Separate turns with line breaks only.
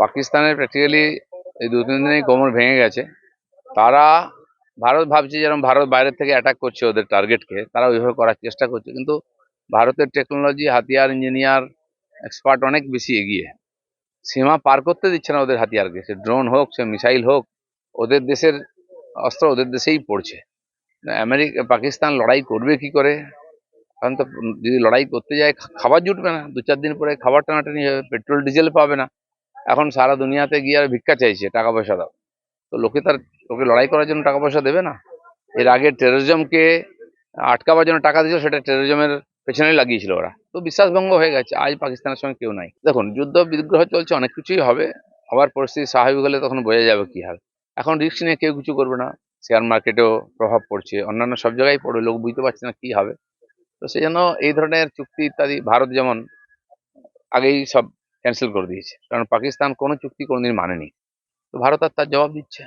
পাকিস্তানের প্র্যাকটিক্যালি এই 2-3 দিনেই কোমর ভেঙে গেছে। তারা ভারত ভাবছে যেরকম ভারত বাইরের থেকে অ্যাটাক করছে ওদের টার্গেটকে, তারা ওইভাবে করার চেষ্টা করছে, কিন্তু ভারতের টেকনোলজি, হাতিয়ার, ইঞ্জিনিয়ার, এক্সপার্ট অনেক বেশি এগিয়ে। সীমা পার করতে দিচ্ছে না ওদের হাতিয়ারকে, সে ড্রোন হোক, সে মিসাইল হোক, ওদের দেশের অস্ত্র ওদের দেশেই পড়ছে। পাকিস্তান লড়াই করবে কি করে? এখন তো যদি লড়াই করতে যায়, খাবার জুটবে না, 2-4 দিন পরে খাবার টানাটানি হবে, পেট্রোল ডিজেল পাবে না। এখন সারা দুনিয়াতে গিয়ে আর ভিক্ষা চাইছে, টাকা পয়সা দাও। তো লোকে লড়াই করার জন্য টাকা পয়সা দেবে না। এর আগে টেরোরিজমকে আটকাবার জন্য টাকা দিয়েছিল, সেটা টেরোরিজমের পেছনেই লাগিয়েছিল ওরা, তো বিশ্বাসভঙ্গ হয়ে গেছে। আজ পাকিস্তানের সঙ্গে কেউ নাই। দেখুন, যুদ্ধ বিগ্রহ চলছে, অনেক কিছুই হবে। আবার পরিস্থিতি স্বাভাবিক হলে তখন বোঝা যাবে কি হাল। এখন রিস্ক নিয়ে কেউ কিছু করবে না। শেয়ার মার্কেটেও প্রভাব পড়ছে, অন্যান্য সব জায়গায় পড়বে, লোক বুঝতে পারছে না কি হবে। তো সেই জন্য এই ধরনের চুক্তি ইত্যাদি ভারত যেমন আগেই সব ক্যান্সেল করে দিয়েছে, কারণ পাকিস্তান কোনো চুক্তি কোনোদিন মানেনি। তো ভারত আর তার জবাব দিচ্ছে।